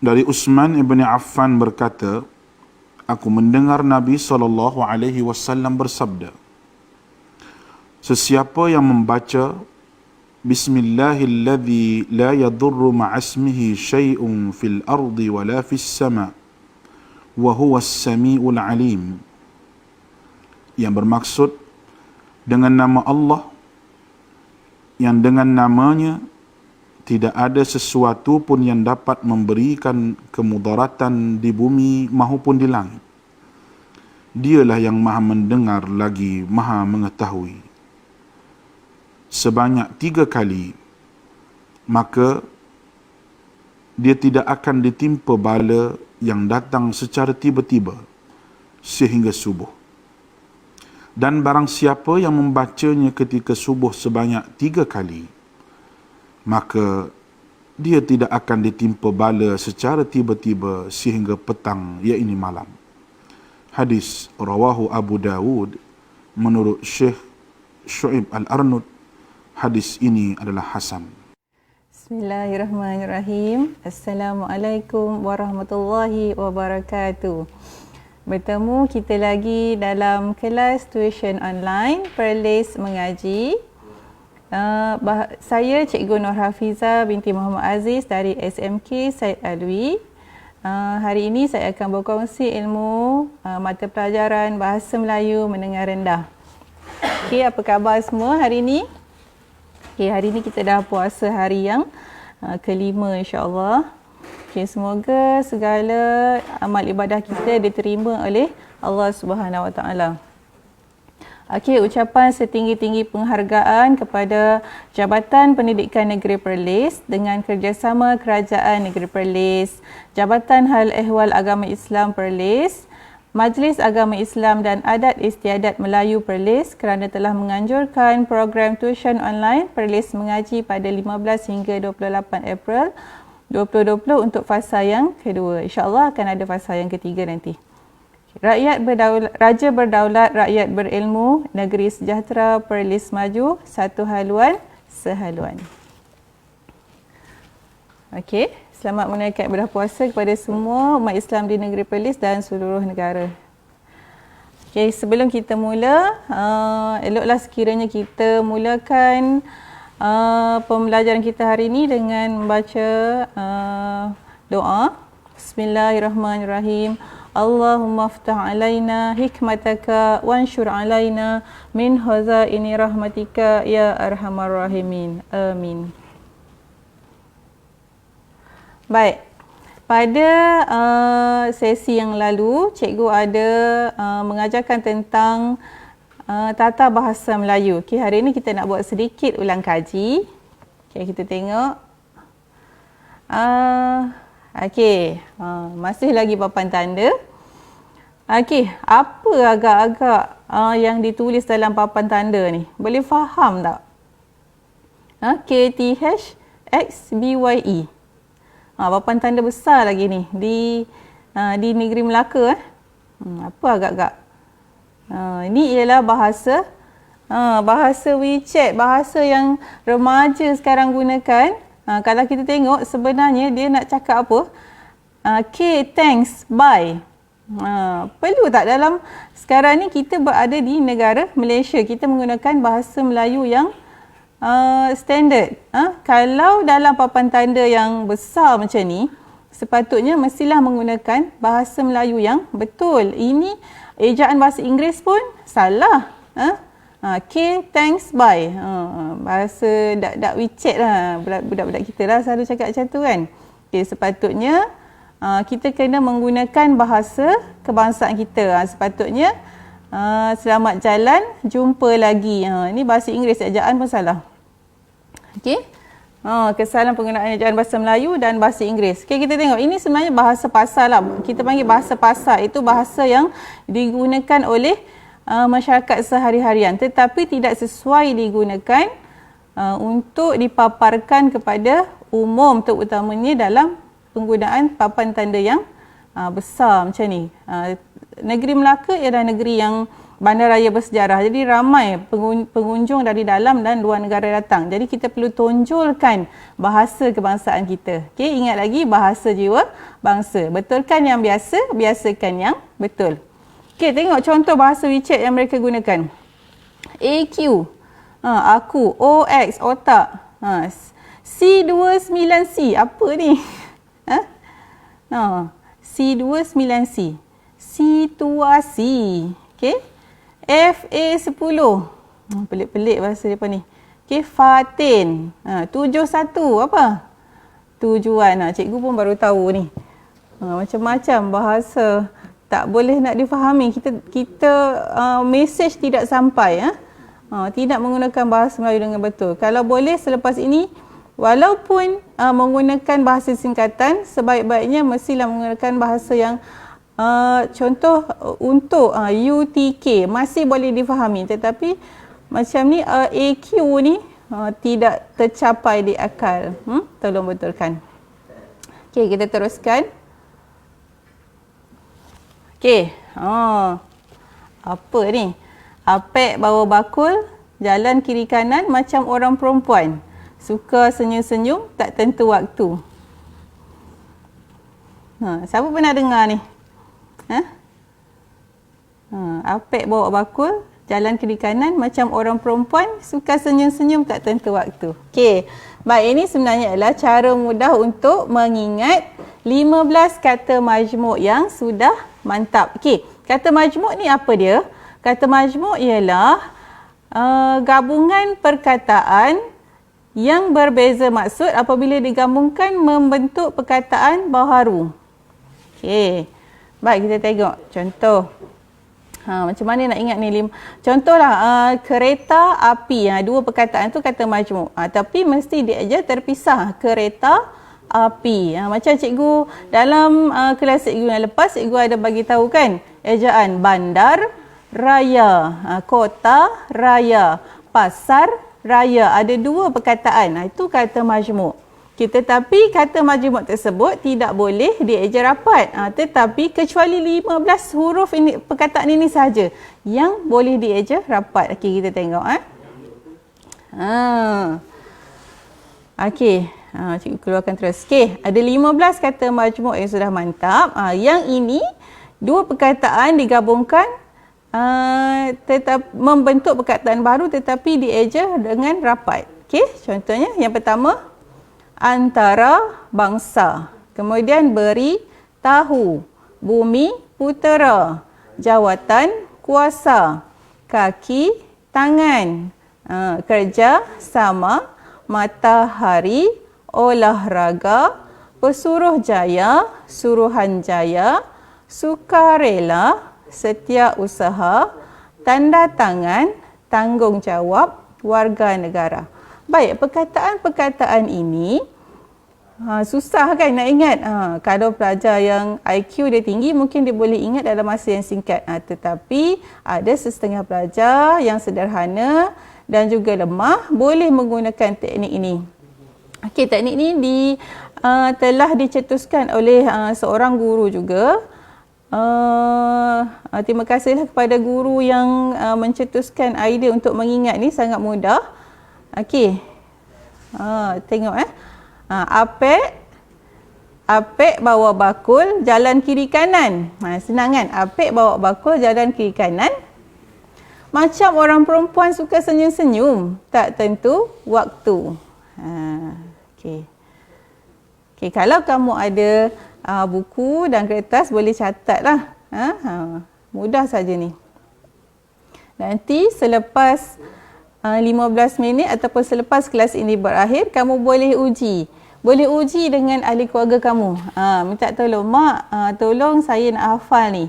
Dari Utsman ibn Affan berkata, aku mendengar Nabi SAW bersabda, sesiapa yang membaca Bismillahilladzi la yadurru ma'asmihi syai'un fil ardi wala fis sama' wa huwas sami'ul alim, yang bermaksud dengan nama Allah yang dengan namanya tidak ada sesuatu pun yang dapat memberikan kemudaratan di bumi maupun di langit. Dialah yang maha mendengar lagi maha mengetahui. Sebanyak 3 kali, maka dia tidak akan ditimpa bala yang datang secara tiba-tiba sehingga subuh. Dan barang siapa yang membacanya ketika subuh sebanyak 3 kali, maka dia tidak akan ditimpa bala secara tiba-tiba sehingga petang, iaitu malam. Hadis rawahu Abu Dawud menurut Syekh Syu'ib Al-Arnud. Hadis ini adalah hasan. Bismillahirrahmanirrahim. Assalamualaikum warahmatullahi wabarakatuh. Bertemu kita lagi dalam kelas tuition online Perlis Mengaji. Saya Cikgu Nur Hafiza binti Muhammad Aziz dari SMK Syed Alwi. Hari ini saya akan berkongsi ilmu mata pelajaran Bahasa Melayu Menengah Rendah. Okey, apa khabar semua hari ini? Okey, hari ini kita dah puasa hari yang kelima, insya-Allah. Okey, semoga segala amal ibadah kita diterima oleh Allah Subhanahu Wa Taala. Okey, ucapan setinggi-tinggi penghargaan kepada Jabatan Pendidikan Negeri Perlis dengan kerjasama Kerajaan Negeri Perlis, Jabatan Hal Ehwal Agama Islam Perlis, Majlis Agama Islam dan Adat Istiadat Melayu Perlis kerana telah menganjurkan program tuition online Perlis Mengaji pada 15 hingga 28 April 2020 untuk fasa yang kedua. InsyaAllah akan ada fasa yang ketiga nanti. Raja berdaulat, rakyat berilmu, negeri sejahtera, Perlis maju, satu haluan, sehaluan. Okey, selamat menunaikan ibadah puasa kepada semua umat Islam di negeri Perlis dan seluruh negara. Okey, sebelum kita mula, eloklah sekiranya kita mulakan pembelajaran kita hari ini dengan membaca doa. Bismillahirrahmanirrahim. Allahumma aftah alaina hikmataka wanshur alaina min hazaini rahmatika ya arhamar rahimin. Amin. Baik, pada sesi yang lalu, cikgu ada mengajarkan tentang tata bahasa Melayu. Okay, hari ini kita nak buat sedikit ulang kaji. Okay, kita tengok. Okey, masih lagi papan tanda. Okey, apa agak-agak yang ditulis dalam papan tanda ni? Boleh faham tak? KTHXBYE. Papan tanda besar lagi ni di negeri Melaka. Apa agak-agak? Ini ialah bahasa WeChat, bahasa yang remaja sekarang gunakan. Kalau kita tengok sebenarnya dia nak cakap apa? K, thanks, bye. Perlu tak dalam sekarang ni kita berada di negara Malaysia, kita menggunakan bahasa Melayu yang standard. Kalau dalam papan tanda yang besar macam ni, sepatutnya mestilah menggunakan bahasa Melayu yang betul. Ini ejaan bahasa Inggeris pun salah. K, thanks, bye. Bahasa dak WeChat lah. Budak-budak kita lah selalu cakap macam tu kan. Okay, sepatutnya kita kena menggunakan bahasa kebangsaan kita. Sepatutnya selamat jalan, jumpa lagi. Ini bahasa Inggeris, ejaan pun salah. Okey. Kesalahan penggunaan ejaan bahasa Melayu dan bahasa Inggeris. Okey, kita tengok. Ini sebenarnya bahasa pasar lah. Kita panggil bahasa pasar. Itu bahasa yang digunakan oleh masyarakat sehari-harian. Tetapi tidak sesuai digunakan untuk dipaparkan kepada umum, terutamanya dalam penggunaan papan tanda yang besar macam ni. Negeri Melaka ialah negeri yang bandaraya bersejarah. Jadi ramai pengunjung dari dalam dan luar negara datang. Jadi kita perlu tonjolkan bahasa kebangsaan kita. Okey, ingat lagi bahasa jiwa bangsa. Betulkan yang biasa, biasakan yang betul. Okey, tengok contoh bahasa WeChat yang mereka gunakan. AQ, aku, OX, otak. C29C, apa ni? C29C, situasi. Okey. FA10. Pelik-pelik bahasa depan ni. Okey, Fatin. 71 apa? Tujuan. Cikgu pun baru tahu ni. Macam-macam bahasa tak boleh nak difahami. Kita message tidak sampai. Tidak menggunakan bahasa Melayu dengan betul. Kalau boleh selepas ini, walaupun menggunakan bahasa singkatan, sebaik-baiknya mestilah menggunakan bahasa yang contoh untuk UTK masih boleh difahami. Tetapi macam ni AQ ni tidak tercapai di akal. Tolong betulkan. Okey, kita teruskan. Okey. Apa ni? Apek bawa bakul, jalan kiri kanan macam orang perempuan. Suka senyum-senyum, tak tentu waktu. Siapa pernah dengar ni? Apek bawa bakul, jalan kiri kanan macam orang perempuan, suka senyum-senyum, tak tentu waktu. Okey. Baik, ini sebenarnya adalah cara mudah untuk mengingat 15 kata majmuk yang sudah mantap. Okey, kata majmuk ni apa dia? Kata majmuk ialah gabungan perkataan yang berbeza maksud apabila digabungkan membentuk perkataan baharu. Okey. Baik, kita tengok contoh. Macam mana nak ingat ni? Contohlah kereta api. Dua perkataan tu kata majmuk. Tapi mesti dia aja terpisah. Kereta api. Macam cikgu dalam kelas cikgu yang lepas, cikgu ada bagi tahu kan ejaan bandar raya, kota raya, pasar raya. Ada dua perkataan. Itu kata majmuk. Tetapi kata majmuk tersebut tidak boleh dieja rapat. Tetapi kecuali 15 huruf ini, perkataan ini sahaja yang boleh dieja rapat. Okey, kita tengok. Okey, cikgu keluarkan terus. Okey, ada 15 kata majmuk yang sudah mantap. Yang ini dua perkataan digabungkan tetap membentuk perkataan baru tetapi dieja dengan rapat. Okey, contohnya yang pertama antara bangsa. Kemudian beri tahu, bumi putera, jawatan kuasa, kaki tangan, kerja sama, matahari, olahraga, pesuruhjaya, suruhanjaya, sukarela, setiausaha, tanda tangan, tanggungjawab, warga negara. Baik, perkataan-perkataan ini susah kan nak ingat. Kalau pelajar yang IQ dia tinggi mungkin dia boleh ingat dalam masa yang singkat. Tetapi ada setengah pelajar yang sederhana dan juga lemah boleh menggunakan teknik ini. Okey, teknik ini telah dicetuskan oleh seorang guru juga. Terima kasihlah kepada guru yang mencetuskan idea untuk mengingat ni, sangat mudah. Okey. Tengok Apek bawa bakul jalan kiri kanan. Senang kan? Apek bawa bakul jalan kiri kanan. Macam orang perempuan suka senyum-senyum, tak tentu waktu. Okey. Okey, kalau kamu ada buku dan kertas boleh catatlah. Mudah saja ni. Nanti selepas 15 minit ataupun selepas kelas ini berakhir, kamu boleh uji. Boleh uji dengan ahli keluarga kamu. Minta tolong, Mak, tolong saya nak hafal ni.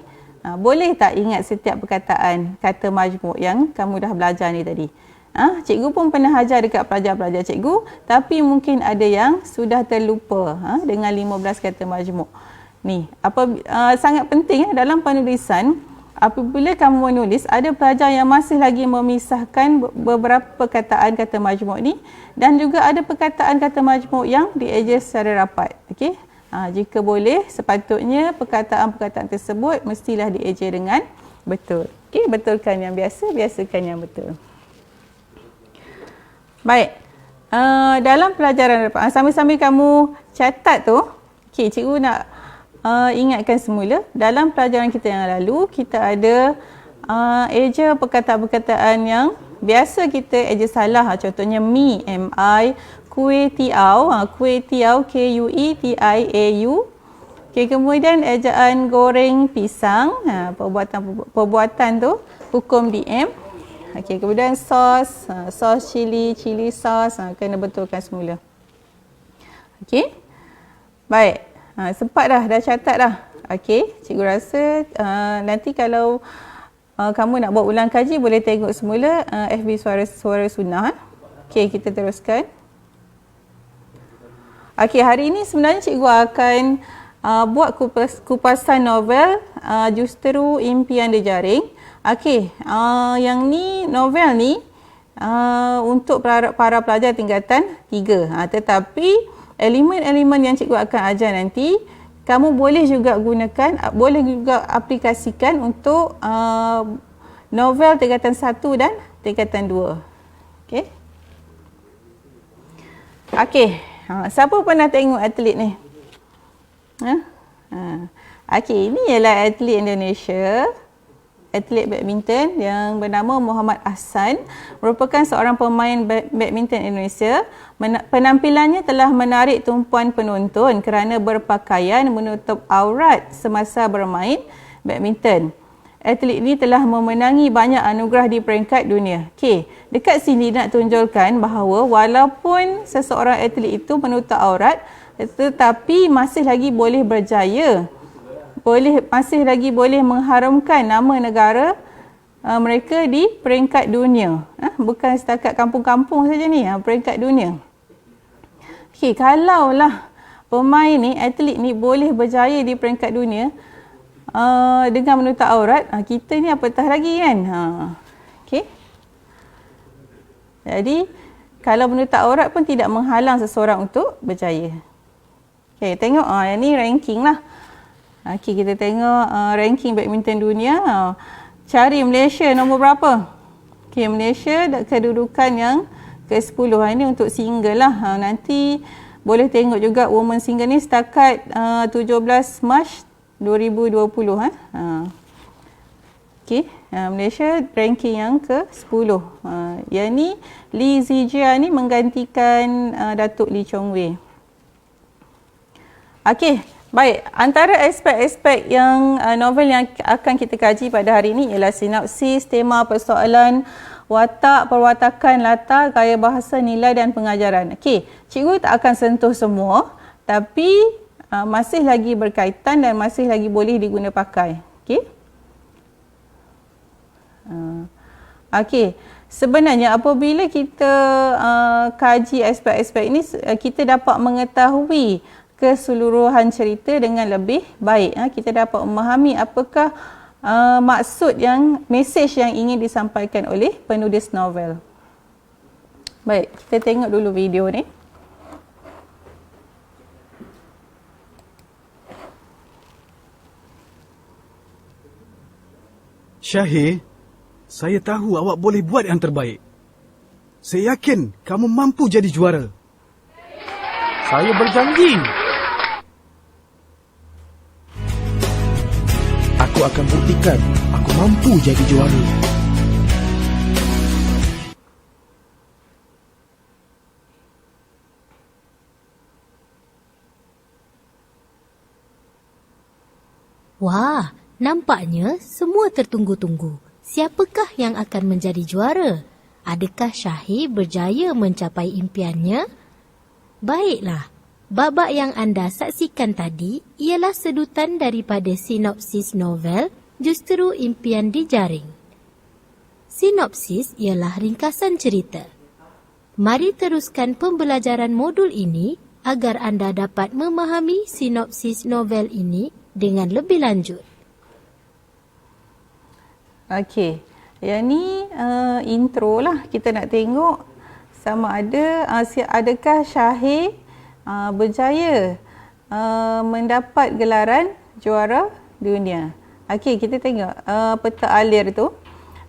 Boleh tak ingat setiap perkataan kata majmuk yang kamu dah belajar ni tadi? Cikgu pun pernah ajar dekat pelajar-pelajar cikgu, tapi mungkin ada yang sudah terlupa dengan 15 kata majmuk. Ni, sangat penting dalam penulisan. Apabila kamu menulis, ada pelajar yang masih lagi memisahkan beberapa perkataan kata majmuk ni dan juga ada perkataan kata majmuk yang dieja secara rapat. Okey. Jika boleh, sepatutnya perkataan-perkataan tersebut mestilah dieja dengan betul. Okey, betulkan yang biasa, biasakan yang betul. Baik. Dalam pelajaran sambil-sambil kamu catat tu, okey, cikgu nak ingatkan semula, dalam pelajaran kita yang lalu, kita ada eja perkataan-perkataan yang biasa kita eja salah. Contohnya mi, mi, kuih tiaw, kuih tiaw, okey, kemudian ejaan goreng pisang, perbuatan tu hukum DM. Okey, kemudian sos, sos cili, cili sos, kena betulkan semula. Okey. Baik. Sempat dah catat dah. Okey, cikgu rasa nanti kalau kamu nak buat ulang kaji boleh tengok semula FB Suara Sunnah. Okey, kita teruskan. Okey, hari ini sebenarnya cikgu akan buat kupasan novel Justeru Impian Jejaring. Okey, yang ni novel ni untuk para pelajar tingkatan 3. Tetapi elemen-elemen yang cikgu akan ajar nanti kamu boleh juga gunakan, boleh juga aplikasikan untuk novel tingkatan 1 dan tingkatan 2. Okey. Okey, siapa pernah tengok atlet ni? Okey, ini ialah atlet Indonesia, atlet badminton yang bernama Muhammad Ahsan, merupakan seorang pemain badminton Indonesia. Penampilannya telah menarik tumpuan penonton kerana berpakaian menutup aurat semasa bermain badminton. Atlet ini telah memenangi banyak anugerah di peringkat dunia. Okey, dekat sini nak tunjukkan bahawa walaupun seseorang atlet itu menutup aurat, tetapi masih lagi boleh berjaya, masih lagi boleh mengharumkan nama negara mereka di peringkat dunia. Bukan setakat kampung-kampung saja ni, peringkat dunia. Okey, kalaulah pemain ni, atlet ni boleh berjaya di peringkat dunia dengan menutup aurat, kita ni apatah lagi kan. Okey. Jadi kalau menutup aurat pun tidak menghalang seseorang untuk berjaya. Okey, tengok yang ni ranking lah. Okey, kita tengok ranking badminton dunia. Cari Malaysia nombor berapa? Okey, Malaysia kedudukan yang ke-10. Ini untuk single lah. Nanti boleh tengok juga women single ni setakat 17 Mac 2020. Okey, Malaysia ranking yang ke-10. Yang ni Lee Zijia ni menggantikan Datuk Lee Chong Wei. Okey, baik. Antara aspek-aspek yang novel yang akan kita kaji pada hari ini ialah sinopsis, tema persoalan, watak, perwatakan, latar, gaya bahasa, nilai dan pengajaran. Okey, cikgu tak akan sentuh semua, tapi masih lagi berkaitan dan masih lagi boleh diguna pakai. Okey. Okey, sebenarnya apabila kita kaji aspek-aspek ini, kita dapat mengetahui keseluruhan cerita dengan lebih baik. Kita dapat memahami apakah maksud mesej yang ingin disampaikan oleh penulis novel. Baik, kita tengok dulu video ni. Syahir, saya tahu awak boleh buat yang terbaik. Saya yakin kamu mampu jadi juara. Saya berjanji. Aku akan buktikan aku mampu jadi juara. Wah, nampaknya semua tertunggu-tunggu. Siapakah yang akan menjadi juara? Adakah Syahir berjaya mencapai impiannya? Baiklah, babak yang anda saksikan tadi ialah sedutan daripada sinopsis novel Justeru Impian Jejaring. Sinopsis ialah ringkasan cerita. Mari teruskan pembelajaran modul ini agar anda dapat memahami sinopsis novel ini dengan lebih lanjut. Okey, yang ni intro lah. Kita nak tengok sama ada adakah Syahir berjaya mendapat gelaran juara dunia. Okey, kita tengok peta alir tu.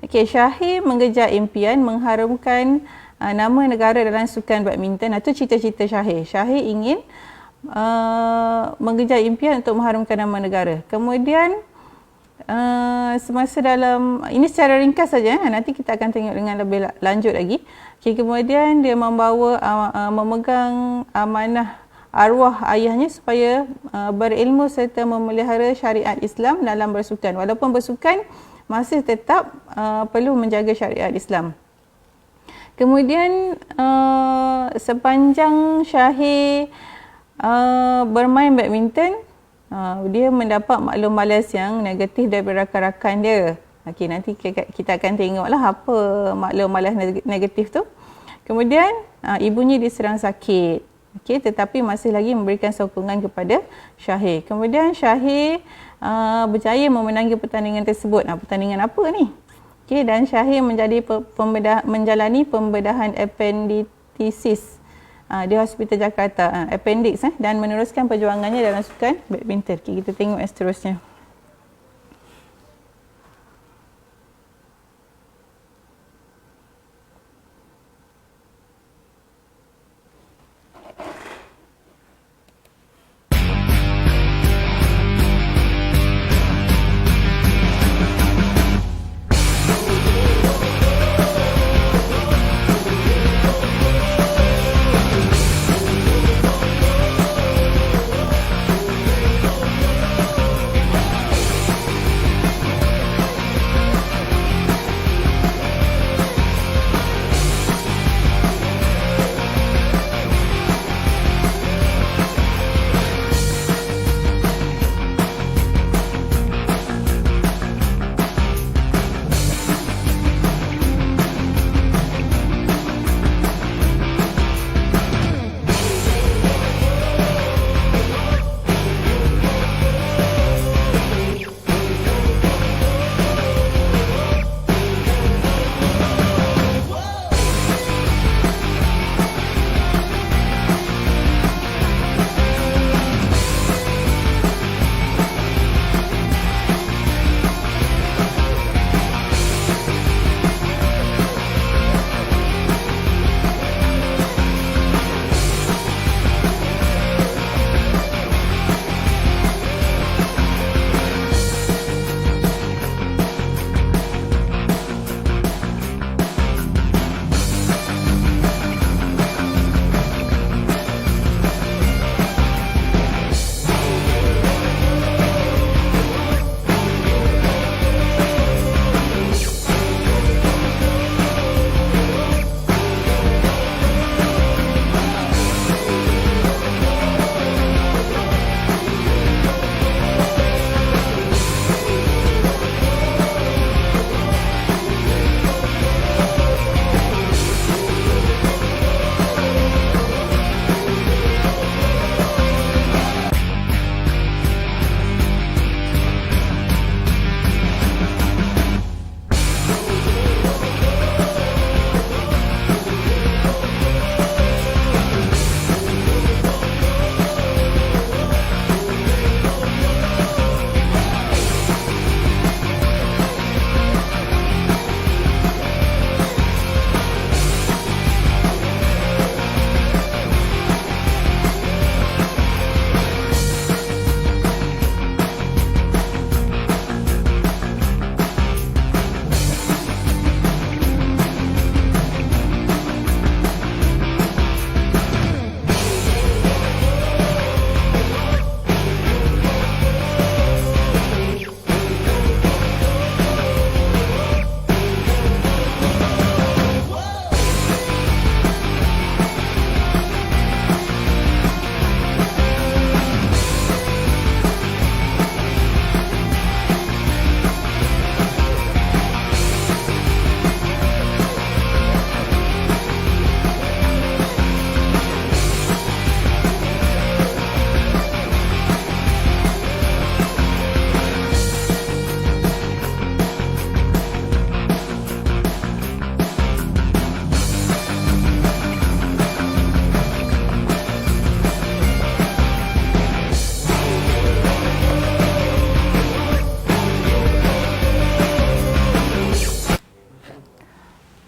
Okey, Syahir mengejar impian mengharumkan nama negara dalam sukan badminton. Itu cita-cita Syahir. Syahir ingin mengejar impian untuk mengharumkan nama negara. Kemudian semasa dalam, ini secara ringkas saja, nanti kita akan tengok dengan lebih lanjut lagi. Okay, kemudian dia memegang amanah arwah ayahnya supaya berilmu serta memelihara syariat Islam dalam bersukan. Walaupun bersukan, masih tetap perlu menjaga syariat Islam. Kemudian sepanjang Syahir bermain badminton, dia mendapat maklum balas yang negatif daripada rakan-rakan dia. Okey, nanti kita akan tengoklah apa maklum balas negatif tu. Kemudian ibunya diserang sakit. Okey, tetapi masih lagi memberikan sokongan kepada Syahir. Kemudian Syahir berjaya memenangi pertandingan tersebut. Pertandingan apa ni? Okey, dan Syahir menjalani pembedahan appendicitis di Hospital Jakarta, appendix, dan meneruskan perjuangannya dalam sukan badminton. Okay, kita tengok yang seterusnya.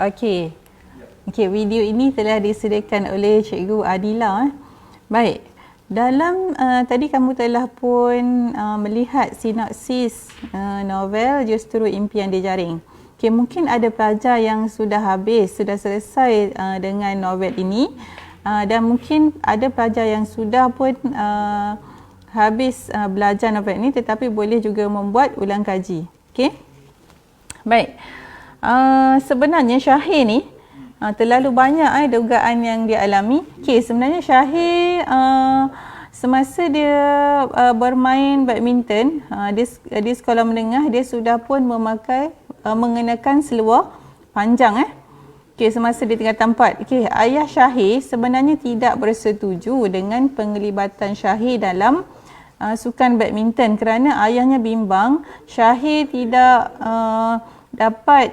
Okey. Okey, video ini telah disediakan oleh Cikgu Adila. Baik. Dalam tadi kamu telah pun melihat sinopsis novel Justru Impian Dijaring. Okey, mungkin ada pelajar yang sudah selesai dengan novel ini, dan mungkin ada pelajar yang sudah pun habis belajar novel ini tetapi boleh juga membuat ulang kaji. Okey. Baik. Sebenarnya Syahir ni terlalu banyak dugaan yang dia alami. Okey, sebenarnya Syahir semasa dia bermain badminton di sekolah menengah, dia sudah pun mengenakan seluar panjang Okey, semasa di tingkatan 4. Okey, ayah Syahir sebenarnya tidak bersetuju dengan penglibatan Syahir dalam sukan badminton kerana ayahnya bimbang Syahir tidak dapat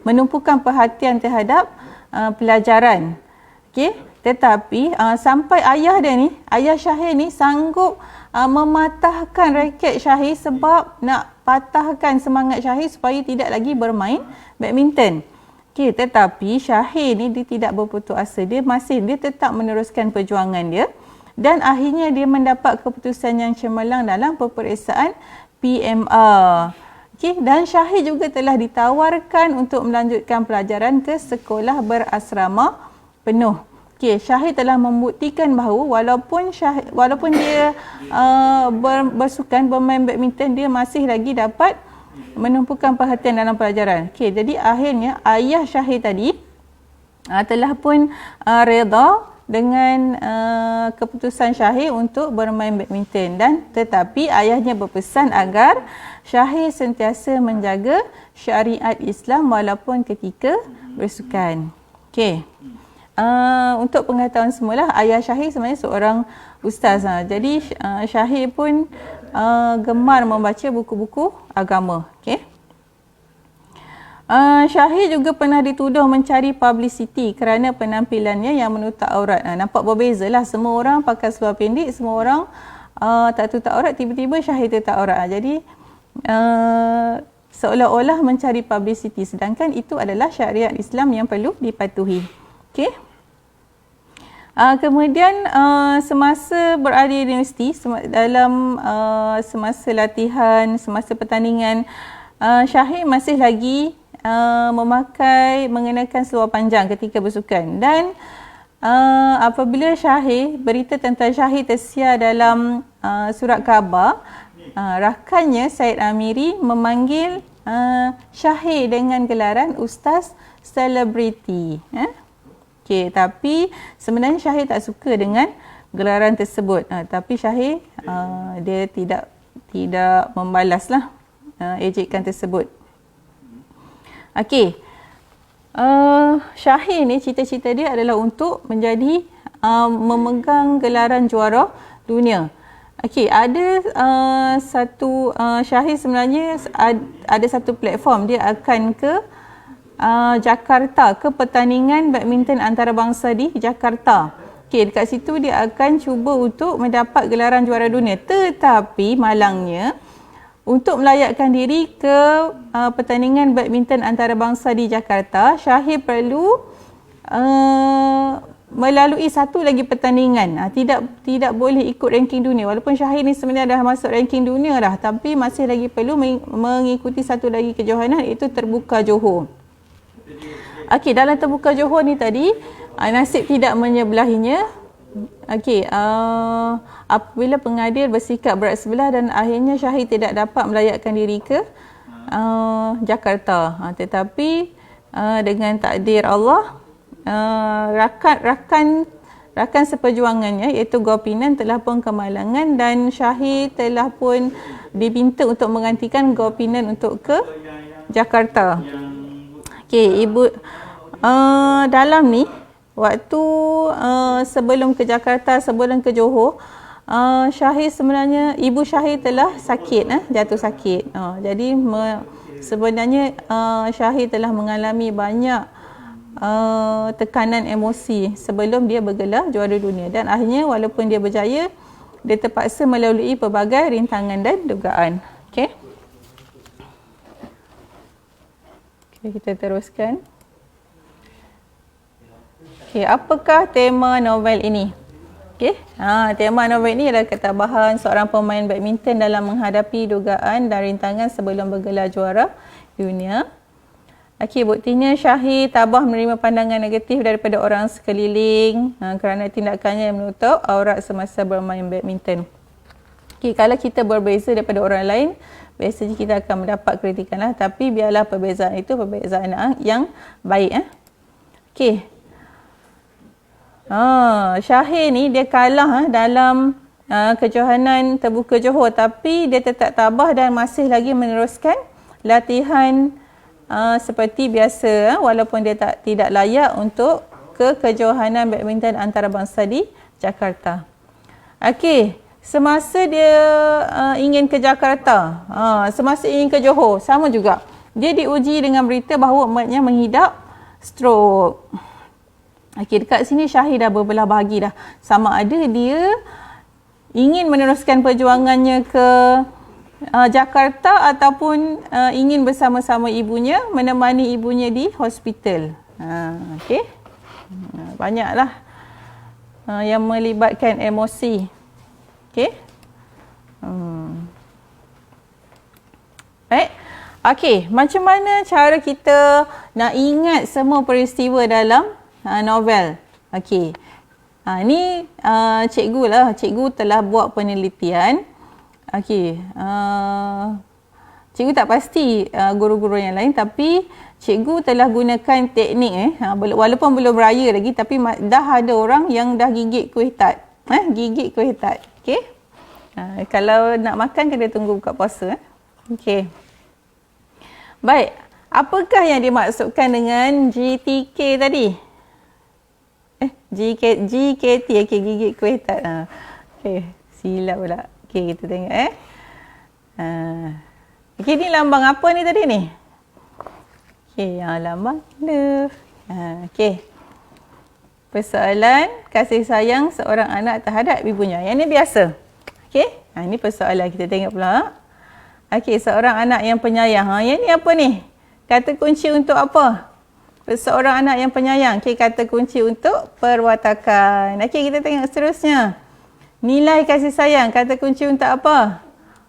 menumpukan perhatian terhadap pelajaran. Okey, tetapi sampai ayah Syahir ni sanggup mematahkan raket Syahir sebab nak patahkan semangat Syahir supaya tidak lagi bermain badminton. Okey, tetapi Syahir ni dia tidak berputus asa. Dia tetap meneruskan perjuangan dia dan akhirnya dia mendapat keputusan yang cemerlang dalam peperiksaan PMR. Okey, dan Syahir juga telah ditawarkan untuk melanjutkan pelajaran ke sekolah berasrama penuh. Okey, Syahir telah membuktikan bahawa walaupun dia bersukan bermain badminton, dia masih lagi dapat menumpukan perhatian dalam pelajaran. Okey, jadi akhirnya ayah Syahir tadi telah pun redha dengan keputusan Syahir untuk bermain badminton, dan tetapi ayahnya berpesan agar Syahir sentiasa menjaga syariat Islam walaupun ketika bersukan. Okey. Untuk pengetahuan semula, ayah Syahir sebenarnya seorang ustaz. Jadi Syahir pun gemar membaca buku-buku agama. Okey. Syahir juga pernah dituduh mencari publicity kerana penampilannya yang menutup aurat. Nampak berbeza lah. Semua orang pakai seluar pendek, semua orang tak tutup aurat, tiba-tiba Syahir tutup aurat. Jadi seolah-olah mencari publicity, sedangkan itu adalah syariat Islam yang perlu dipatuhi. Okey. Kemudian semasa berada di universiti, dalam semasa latihan, semasa pertandingan, Syahir masih lagi mengenakan seluar panjang ketika bersukan, dan apabila berita tentang Syahir tersiar dalam surat khabar, rakannya Syed Amiri memanggil Syahir dengan gelaran Ustaz Selebriti. Okey, tapi sebenarnya Syahir tak suka dengan gelaran tersebut. Tapi Syahir dia tidak membalaslah ejekan tersebut. Okey. Syahir ni cita-cita dia adalah untuk menjadi memegang gelaran juara dunia. Okey, ada Syahir sebenarnya ada satu platform, dia akan ke Jakarta, ke pertandingan badminton antarabangsa di Jakarta. Okey, dekat situ dia akan cuba untuk mendapat gelaran juara dunia. Tetapi malangnya, untuk melayakkan diri ke pertandingan badminton antarabangsa di Jakarta, Syahir perlu melalui satu lagi pertandingan. Tidak boleh ikut ranking dunia. Walaupun Syahir ni sebenarnya dah masuk ranking dunia dah, tapi masih lagi perlu mengikuti satu lagi kejohanan, iaitu Terbuka Johor. Okey, dalam Terbuka Johor ni tadi, nasib tidak menyebelahinya. Okey, apabila pengadil bersikap berat sebelah dan akhirnya Syahir tidak dapat melayakkan diri ke Jakarta. Tetapi dengan takdir Allah, rakan seperjuangannya iaitu Gopinan telah pun kemalangan, dan Syahir telah pun diminta untuk menggantikan Gopinan untuk ke Jakarta. Okey, dalam ni waktu sebelum ke Jakarta, sebelum ke Johor, Syahir sebenarnya, ibu Syahir telah sakit, jatuh sakit. Jadi sebenarnya Syahir telah mengalami banyak tekanan emosi sebelum dia bergelar juara dunia, dan akhirnya walaupun dia berjaya, dia terpaksa melalui pelbagai rintangan dan dugaan. Okey. Okay, kita teruskan. Okay, apakah tema novel ini? Okay, tema novel ini adalah ketabahan seorang pemain badminton dalam menghadapi dugaan dan rintangan sebelum bergelar juara dunia. Okay, buktinya Syahir tabah menerima pandangan negatif daripada orang sekeliling kerana tindakannya yang menutup aurat semasa bermain badminton. Okay, kalau kita berbeza daripada orang lain, biasanya kita akan mendapat kritikan lah. Tapi biarlah perbezaan itu perbezaan yang baik. Okay. Syahir ni dia kalah dalam kejohanan terbuka Johor, tapi dia tetap tabah dan masih lagi meneruskan latihan seperti biasa, walaupun dia tidak layak untuk ke kejohanan badminton antarabangsa di Jakarta. Okey, semasa dia ingin ke Jakarta, semasa ingin ke Johor, sama juga. Dia diuji dengan berita bahawa umatnya mengidap stroke. Okey, dekat sini Syahir dah berbelah bahagi dah. Sama ada dia ingin meneruskan perjuangannya ke Jakarta ataupun ingin bersama-sama ibunya, menemani ibunya di hospital. Okey. Banyaklah yang melibatkan emosi. Okey. Baik. Okey, macam mana cara kita nak ingat semua peristiwa dalam novel? Okey. Ni cikgu lah. Cikgu telah buat penelitian. Okey. Cikgu tak pasti guru-guru yang lain, tapi cikgu telah gunakan teknik walaupun belum raya lagi, tapi dah ada orang yang dah gigit kuih tart. Gigit kuih tart. Okey. Kalau nak makan kena tunggu buka puasa. Okey. Baik. Apakah yang dimaksudkan dengan GTK tadi? GKT. Okey, gigit kuih tart. Okey, silap pula. Okey, kita tengok Okey, ni lambang apa ni tadi ni? Okey, lambang love. Okey. Persoalan kasih sayang seorang anak terhadap ibunya. Yang ni biasa. Okey. Ni persoalan, kita tengok pula. Okey, seorang anak yang penyayang. Yang ni apa ni? Kata kunci untuk apa? Seorang anak yang penyayang. Okey, kata kunci untuk perwatakan. Okey, kita tengok seterusnya. Nilai kasih sayang. Kata kunci untuk apa?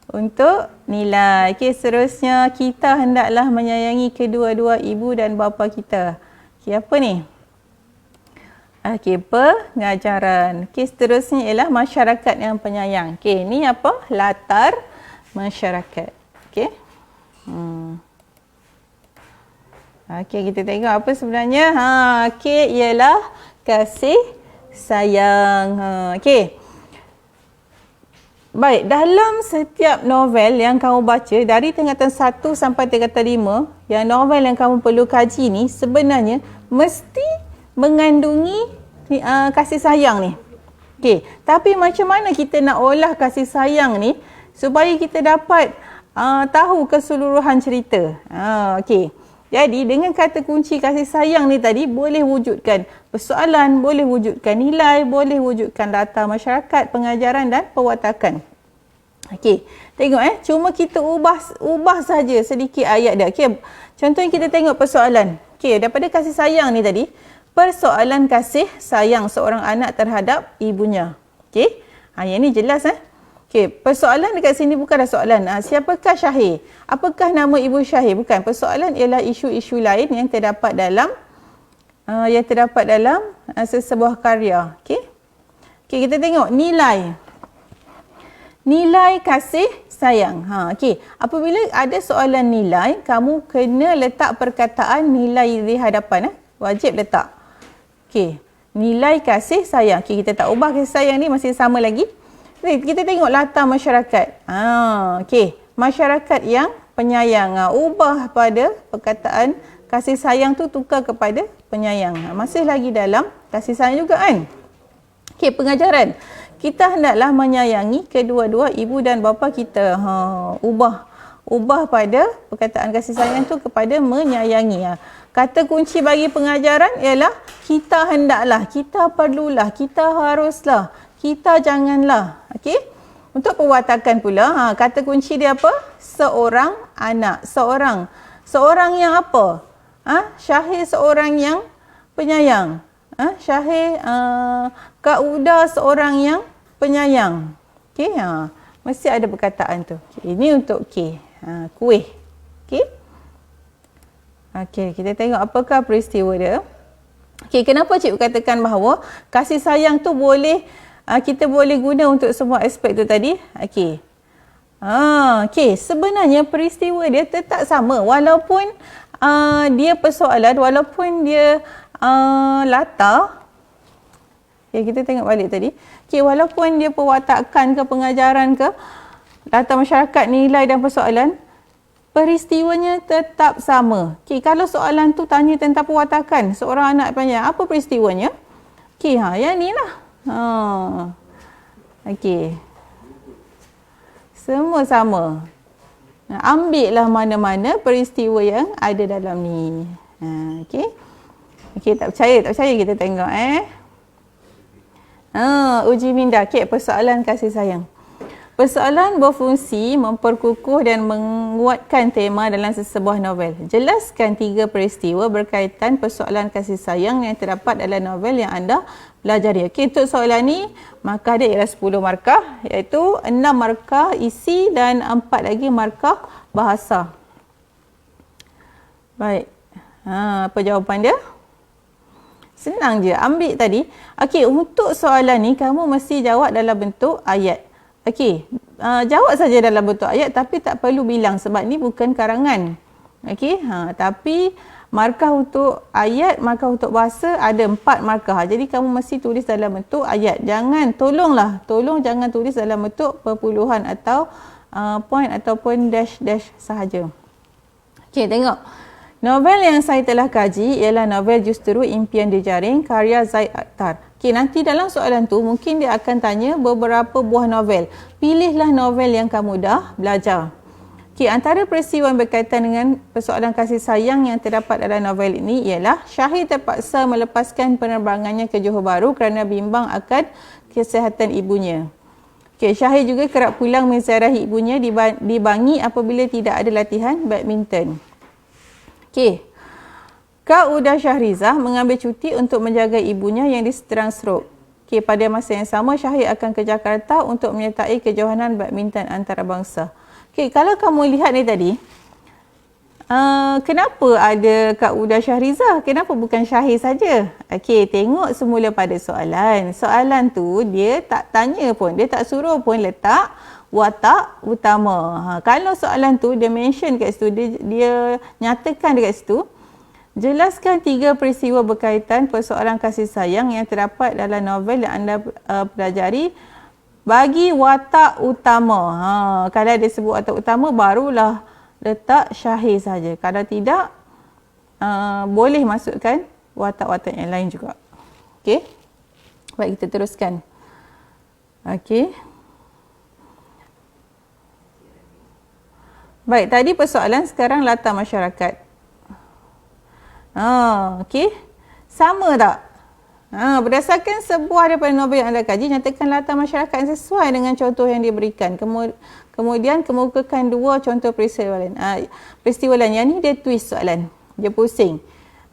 Untuk nilai. Okey, seterusnya kita hendaklah menyayangi kedua-dua ibu dan bapa kita. Okey, apa ni? Okey, pengajaran. Okey, seterusnya ialah masyarakat yang penyayang. Okey, ni apa? Latar masyarakat. Okey. Okey, kita tengok apa sebenarnya. Okey, ialah kasih sayang. Okey. Baik, dalam setiap novel yang kamu baca, dari tingkatan 1 sampai tingkatan 5, yang novel yang kamu perlu kaji ni sebenarnya mesti mengandungi kasih sayang ni. Okey, tapi macam mana kita nak olah kasih sayang ni supaya kita dapat tahu keseluruhan cerita. Okey. Jadi dengan kata kunci kasih sayang ni tadi boleh wujudkan persoalan, boleh wujudkan nilai, boleh wujudkan data masyarakat, pengajaran dan perwatakan. Okey, tengok cuma kita ubah saja sedikit ayat dia. Okey, contohnya kita tengok persoalan. Okey, daripada kasih sayang ni tadi, persoalan kasih sayang seorang anak terhadap ibunya. Okey, yang ni jelas Okey, persoalan dekat sini bukanlah soalan siapakah Syahir? Apakah nama ibu Syahir? Bukan. Persoalan ialah isu-isu lain yang terdapat dalam sesebuah karya. Okey. Okey, kita tengok nilai. Nilai kasih sayang. Okey. Apabila ada soalan nilai, kamu kena letak perkataan nilai di hadapan. Wajib letak. Okey. Nilai kasih sayang. Okey, kita tak ubah kasih sayang ni, masih sama lagi. Kita tengok latar masyarakat. Okey, masyarakat yang penyayang. Ubah pada perkataan kasih sayang tu tukar kepada penyayang. Masih lagi dalam kasih sayang juga kan. Okey, pengajaran. Kita hendaklah menyayangi kedua-dua ibu dan bapa kita. Ubah pada perkataan kasih sayang tu kepada menyayangi. Kata kunci bagi pengajaran ialah kita hendaklah, kita perlulah, kita haruslah, kita janganlah. Okey. Untuk perwatakan pula, kata kunci dia apa? Seorang anak. Seorang yang apa? Syahir seorang yang penyayang. Syahir Kak Uda seorang yang penyayang. Okey, mesti ada perkataan tu. Okay, ini untuk K. Kuih. Okey. Okey, kita tengok apakah peristiwa dia. Okey, kenapa cikgu katakan bahawa kasih sayang tu boleh kita boleh guna untuk semua aspek tu tadi? Okey. Okey, sebenarnya peristiwa dia tetap sama walaupun dia persoalan, walaupun dia latar. Okay, kita tengok balik tadi. Okay, walaupun dia perwatakan ke pengajaran ke, latar masyarakat, nilai dan persoalan, peristiwanya tetap sama. Okay, kalau soalan tu tanya tentang perwatakan, seorang anak panjang, apa peristiwanya? Okay, yang ni lah. Okay. Semua sama. Ambillah mana-mana peristiwa yang ada dalam ni. Okay. Okay, tak percaya kita tengok uji minda. Okay, persoalan kasih sayang. Persoalan berfungsi memperkukuh dan menguatkan tema dalam sesebuah novel. Jelaskan 3 peristiwa berkaitan persoalan kasih sayang yang terdapat dalam novel yang anda pelajari. Okay, untuk soalan ni, markah dia ialah 10 markah, iaitu 6 markah isi dan 4 lagi markah bahasa. Baik. Apa jawapan dia? Senang je, ambil tadi. Okey, untuk soalan ni kamu mesti jawab dalam bentuk ayat. Okey, jawab saja dalam bentuk ayat tapi tak perlu bilang sebab ni bukan karangan. Okey, tapi markah untuk ayat, markah untuk bahasa ada 4 markah. Jadi kamu mesti tulis dalam bentuk ayat. Tolong jangan tulis dalam bentuk perpuluhan atau point ataupun dash sahaja. Okey, tengok. Novel yang saya telah kaji ialah novel Justeru Impian Dijaring karya Zaid Akhtar. Okey, nanti dalam soalan tu mungkin dia akan tanya beberapa buah novel. Pilihlah novel yang kamu dah belajar. Okey, antara peristiwa yang berkaitan dengan persoalan kasih sayang yang terdapat dalam novel ini ialah Syahir terpaksa melepaskan penerbangannya ke Johor Bahru kerana bimbang akan kesihatan ibunya. Okey, Syahir juga kerap pulang menziarahi ibunya di Bangi apabila tidak ada latihan badminton. Okey. Kak Uda Syahrizah mengambil cuti untuk menjaga ibunya yang diserang strok. Okey, pada masa yang sama Syahir akan ke Jakarta untuk menyertai kejohanan badminton antarabangsa. Okey, kalau kamu lihat ni tadi, kenapa ada Kak Uda Syahrizah? Kenapa bukan Syahir saja? Okey, tengok semula pada soalan. Soalan tu dia tak tanya pun, dia tak suruh pun letak watak utama. Kalau soalan tu dia mention kat situ, dia nyatakan dekat situ, jelaskan 3 peristiwa berkaitan persoalan kasih sayang yang terdapat dalam novel yang anda pelajari bagi watak utama. Kalau dia sebut watak utama, barulah letak Syahir saja. Kalau tidak, boleh masukkan watak-watak yang lain juga. Okey. Baik, kita teruskan. Okey. Baik, tadi persoalan, sekarang latar masyarakat. Okey. Sama tak? Berdasarkan sebuah daripada novel yang anda kaji, nyatakan latar masyarakat yang sesuai dengan contoh yang diberikan. Kemudian kemukakan 2 contoh peristiwa lain. Peristiwa lain yang ni dia twist soalan. Dia pusing.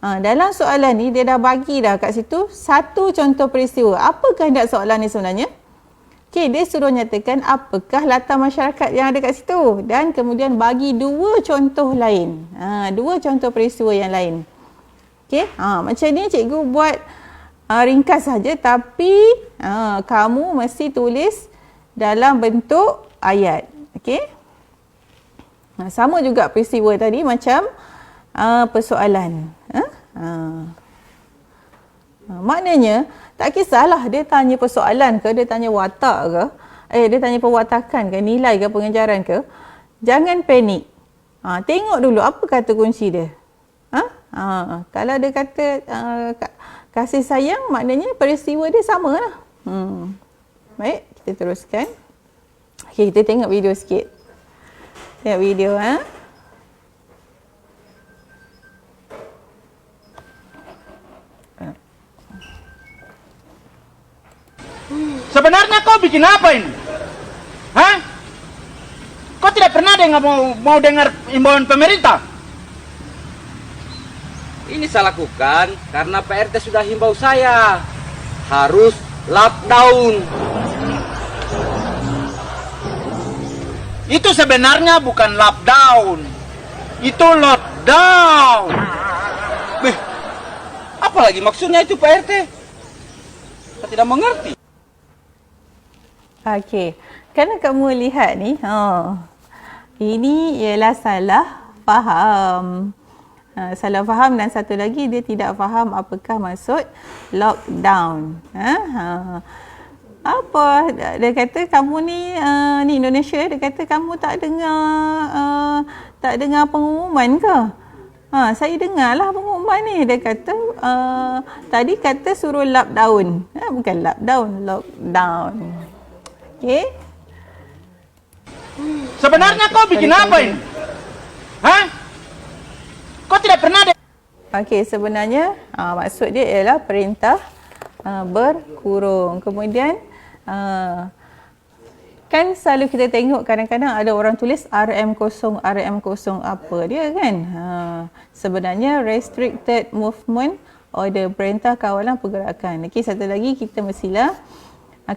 Dalam soalan ni dia dah bagi dah kat situ 1 contoh peristiwa. Apa kehendak soalan ni sebenarnya? Okey, dia suruh nyatakan apakah latar masyarakat yang ada kat situ dan kemudian bagi 2 contoh lain. 2 contoh peristiwa yang lain. Okey, macam ni cikgu buat ringkas saja tapi kamu mesti tulis dalam bentuk ayat. Okey. Sama juga peristiwa tadi macam persoalan. Maknanya tak kisahlah dia tanya persoalan ke, dia tanya watak ke, dia tanya perwatakan ke, nilai ke, pengajaran ke. Jangan panik. Tengok dulu apa kata kunci dia. Kalau dia kata kasih sayang, maknanya peristiwa dia sama lah. Baik, kita teruskan. Okay, kita tengok video sikit. Tengok video. Sebenarnya kau bikin apa ini? Hah? Kau tidak pernah dengar mau dengar imbauan pemerintah? Ini saya lakukan karena PRT sudah himbau saya harus lockdown. Itu sebenarnya bukan lockdown, itu lockdown. Beh, apalagi maksudnya itu PRT? Saya tidak mengerti. Okey, kerana kamu lihat ni, ini ialah salah faham. Salah faham, dan satu lagi dia tidak faham apakah maksud lockdown. Apa dia kata kamu ni Indonesia, dia kata kamu tak dengar pengumuman ke? Saya dengarlah pengumuman ni. Dia kata tadi kata suruh lockdown. Bukan lockdown, lockdown. Okey. Sebenarnya kau bikin apa ini? Hah? Kau tidak pernah ada. Okey, sebenarnya maksud dia ialah perintah berkurung. Kemudian kan selalu kita tengok kadang-kadang ada orang tulis RM0 apa dia kan. Sebenarnya restricted movement order, perintah kawalan pergerakan. Okey, satu lagi kita mestilah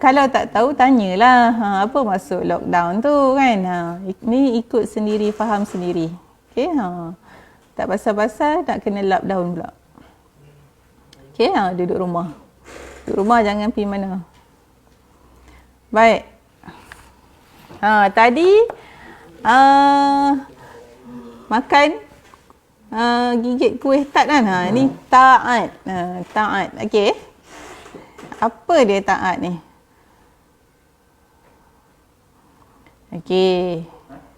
kalau tak tahu tanyalah apa maksud lockdown tu kan. Ini ikut sendiri, faham sendiri. Okey, tak pasal-pasal nak kena lockdown pula. Okey, duduk rumah. Duduk rumah, jangan pergi mana. Baik. Tadi makan gigit kuih tart kan. Ni taat. Taat. Okey. Apa dia taat ni? Okey.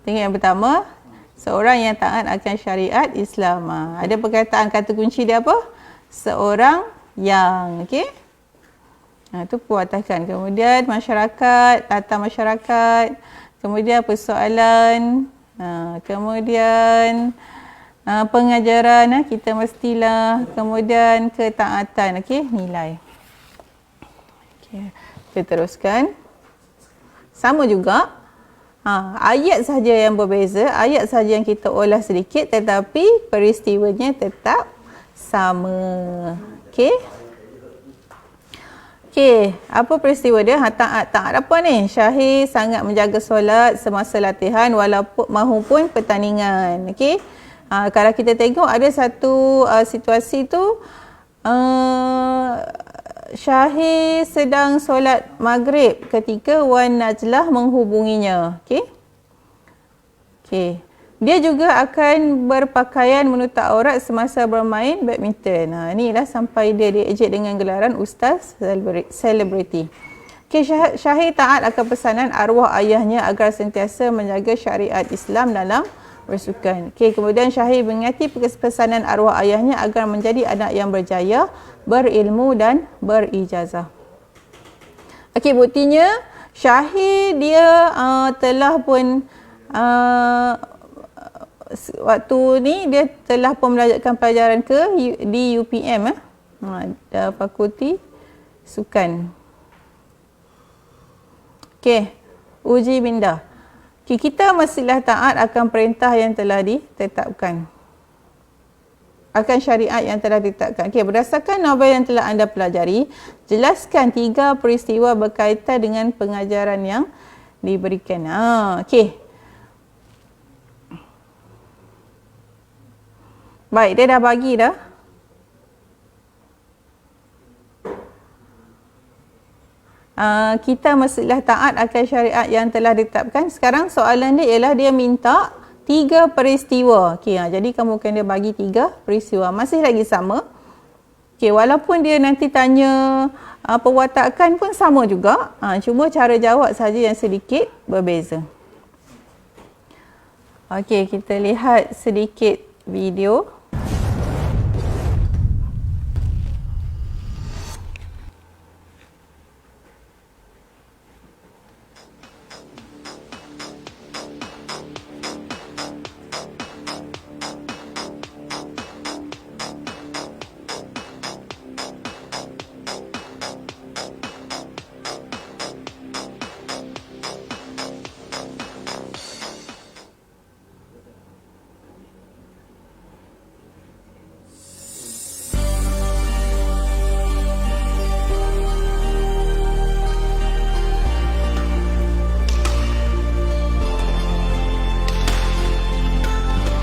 Tengok yang pertama. Seorang yang taat akan syariat Islam. Ada perkataan kata kunci dia apa? Seorang yang. Okey. Itu perwatakan. Kemudian masyarakat, tata masyarakat. Kemudian persoalan. Kemudian pengajaran. Kita mestilah. Kemudian ketaatan. Okey, nilai. Okey. Kita teruskan. Sama juga. Ayat sahaja yang berbeza, ayat sahaja yang kita olah sedikit, tetapi peristiwanya tetap sama. Okey. Okey, apa peristiwa dia? Taat apa ni? Syahid sangat menjaga solat semasa latihan walaupun mahupun pertandingan. Okey. Kalau kita tengok ada satu situasi tu, Syahid sedang solat maghrib ketika Wan Najlah menghubunginya. Okey. Okey. Dia juga akan berpakaian menutup aurat semasa bermain badminton. Inilah sampai dia diejek dengan gelaran ustaz selebriti. Okey, Syahid taat akan pesanan arwah ayahnya agar sentiasa menjaga syariat Islam dalam bersukan. Okey, kemudian Syahid mengingati pesanan arwah ayahnya agar menjadi anak yang berjaya, berilmu dan berijazah. Okey, buktinya Syahid dia telah pun waktu ni dia telah pun melanjutkan pelajaran di UPM Fakulti Sukan. Okey, uji minda. Okay, kita mestilah taat akan perintah yang telah ditetapkan. Akan syariat yang telah ditetapkan. Okay, berdasarkan novel yang telah anda pelajari, jelaskan 3 peristiwa berkaitan dengan pengajaran yang diberikan. Okey. Baik, dia dah bagi dah. Kita mestilah taat akan syariat yang telah ditetapkan. Sekarang soalan dia ialah dia minta 3 peristiwa. Okey, jadi kamu kena bagi 3 peristiwa. Masih lagi sama. Okey, walaupun dia nanti tanya perwatakan pun sama juga. Cuma cara jawab saja yang sedikit berbeza. Okey, kita lihat sedikit video.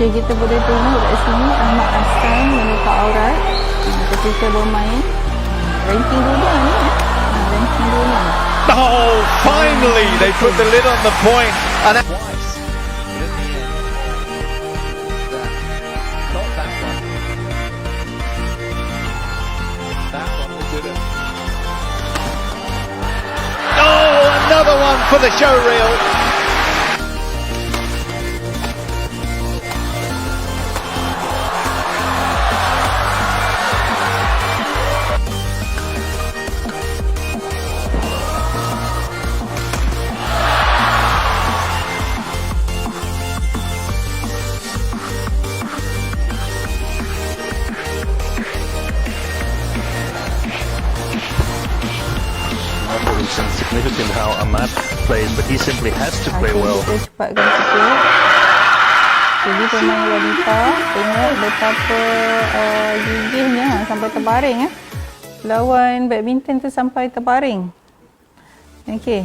Okey, kita boleh tengok kat sini Ahmad Hassan menutup aurat ketika bermain. Ranking dunia ni ranking dunia. Oh, finally they put the lid on the point. And twice. But in the end, not that one. That one was good. Oh, another one for the show reel. It's insignificant how Ahmad plays, but he simply has to play well. Kita cepatkan sikit. Jadi pemain wanita, tengok betapa gigihnya sampai terbaring. Lawan badminton tu sampai terbaring. Okey.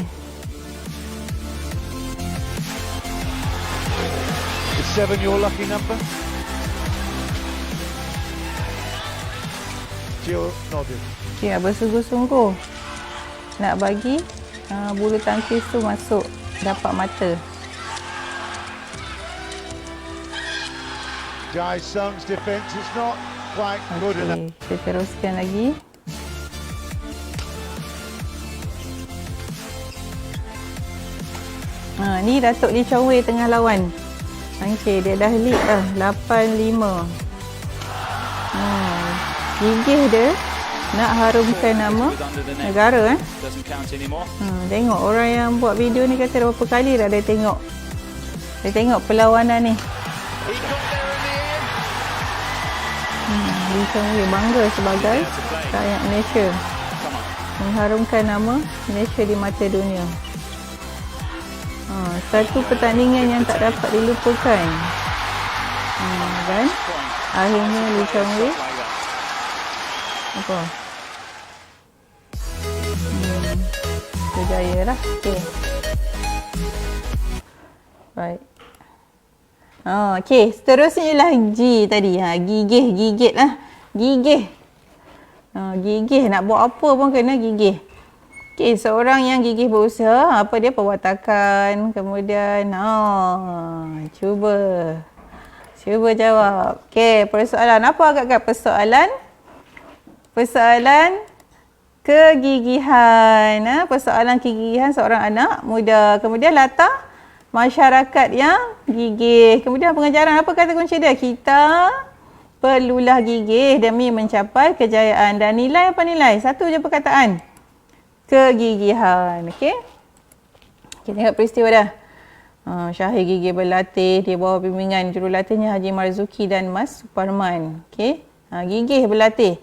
Is 7 your lucky number? Jill nodded. Okey, bersungguh-sungguh nak bagi bulu tangkis tu masuk dapat mata. Jai Sung's defence is not quite good enough. Kita teruskan lagi. Ni Datuk Lee Chong Wei tengah lawan. Okey, dia dah lead dah 8-5. Gigih dia nak harumkan nama negara. Tengok orang yang buat video ni kata berapa kali dah dia tengok. Dia tengok perlawanan ni. Lee Chong Wei bangga sebagai rakyat Malaysia, mengharumkan nama Malaysia di mata dunia. Satu pertandingan yang tak dapat dilupakan. Dan akhirnya Lee Chong Wei apa? Berjaya lah. Okay. Baik. Okay, seterusnya ialah G tadi. Gigih, gigit lah. Gigih. Gigih, nak buat apa pun kena gigih. Okay, seorang yang gigih berusaha, apa dia perwatakan, kemudian, cuba jawab. Okay, persoalan apa agak-agak persoalan? Persoalan kegigihan. Persoalan kegigihan seorang anak muda. Kemudian latar masyarakat yang gigih. Kemudian pengajaran, apa kata kunci dia? Kita perlulah gigih demi mencapai kejayaan. Dan nilai apa nilai? Satu je perkataan. Kegigihan. Okey. Kita tengok peristiwa dah. Syahir gigih berlatih di bawah bimbingan jurulatihnya Haji Marzuki dan Mas Suparman. Okey. Gigih berlatih.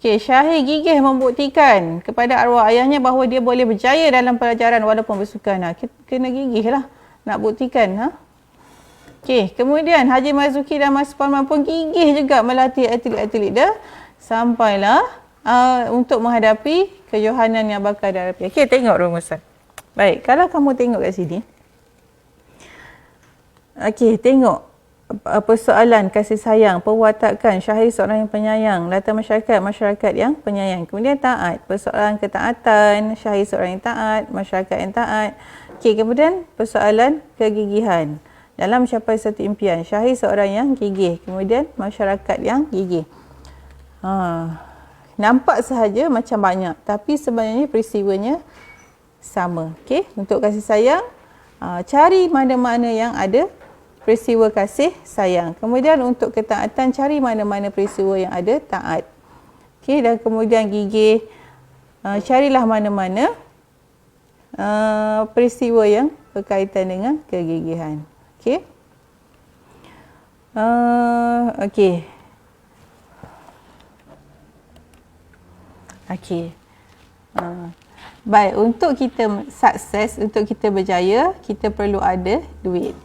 Okey, Syahir gigih membuktikan kepada arwah ayahnya bahawa dia boleh berjaya dalam pelajaran walaupun bersukan. Kena gigih lah nak buktikan. Okey, kemudian Haji Marzuki dan Mas Suparman pun gigih juga melatih atlet-atlet dia sampailah untuk menghadapi kejohanan yang bakal dihadapi. Okey, tengok rumusan. Baik, kalau kamu tengok kat sini. Okey, tengok persoalan kasih sayang, perwatakan, Syahir seorang yang penyayang, latar masyarakat yang penyayang. Kemudian taat, persoalan ketaatan, Syahir seorang yang taat, masyarakat yang taat. Okey, kemudian persoalan kegigihan. Dalam mencapai satu impian, Syahir seorang yang gigih, kemudian masyarakat yang gigih. Nampak sahaja macam banyak, tapi sebenarnya peristiwanya sama. Okey, untuk kasih sayang, cari mana-mana yang ada peristiwa kasih sayang. Kemudian untuk ketaatan, cari mana-mana peristiwa yang ada taat. Okey, dan kemudian gigih, carilah mana-mana peristiwa yang berkaitan dengan kegigihan. Okey. Okey. Okey. Baik, untuk kita sukses, untuk kita berjaya, kita perlu ada duit.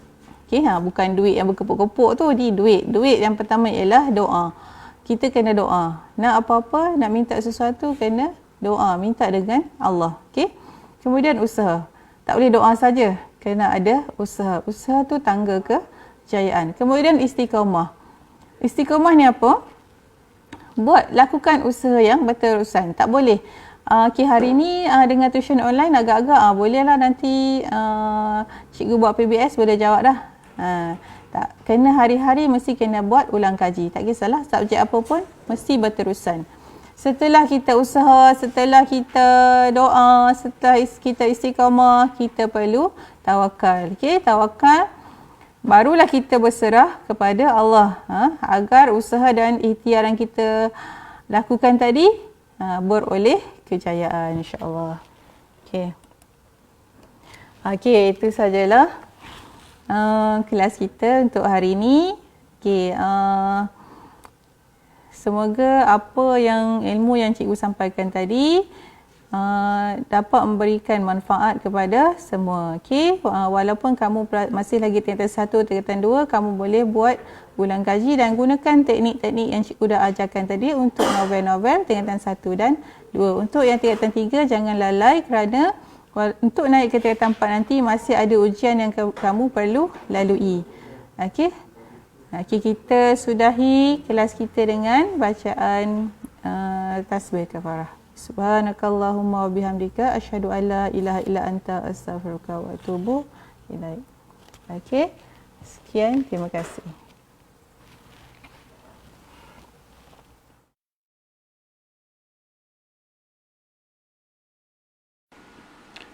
Okey, bukan duit yang berkepuk-kepuk tu, ni duit. Duit yang pertama ialah doa. Kita kena doa. Nak apa-apa, nak minta sesuatu, kena doa. Minta dengan Allah. Okey. Kemudian usaha. Tak boleh doa saja. Kena ada usaha. Usaha tu tangga ke kejayaan. Kemudian istiqamah. Istiqamah ni apa? Lakukan usaha yang berterusan. Tak boleh hari ni dengan tuition online agak-agak bolehlah nanti cikgu buat PBS boleh jawab dah. Tak, kena hari-hari mesti kena buat ulang kaji. Tak kisahlah subjek apa pun mesti berterusan. Setelah kita usaha, setelah kita doa, setelah kita istiqamah, kita perlu tawakal. Okey, tawakal. Barulah kita berserah kepada Allah agar usaha dan ikhtiar yang kita lakukan tadi beroleh kejayaan, insya-Allah. Okey. Okey, itu sajalah kelas kita untuk hari ini. Okey, semoga apa yang ilmu yang cikgu sampaikan tadi dapat memberikan manfaat kepada semua. Okey, walaupun kamu masih lagi tingkatan 1, tingkatan 2, kamu boleh buat ulang kaji dan gunakan teknik-teknik yang cikgu dah ajarkan tadi untuk novel-novel tingkatan 1 dan 2. Untuk yang tingkatan 3 jangan lalai kerana untuk naik ke tingkatan 4 nanti masih ada ujian yang kamu perlu lalui. Okey. Okey, kita sudahi kelas kita dengan bacaan tasbih kafarah. Subhanakallahumma wa bihamdika asyhadu an la ilaha illa anta astaghfiruka wa atubu ilaik. Okey. Sekian, terima kasih.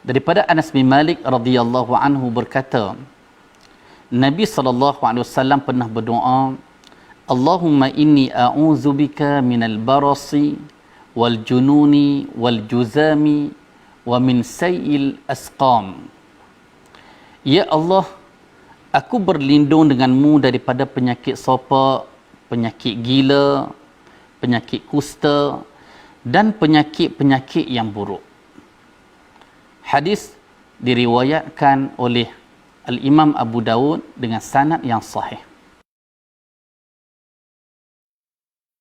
Daripada Anas bin Malik radhiyallahu anhu berkata, Nabi SAW pernah berdoa, Allahumma inni a'udzubika minal barasi wal jununi wal juzami wa min sayil asqam. Ya Allah, aku berlindung denganmu daripada penyakit sopak, penyakit gila, penyakit kusta dan penyakit-penyakit yang buruk. Hadis diriwayatkan oleh Al-Imam Abu Dawud dengan sanad yang sahih.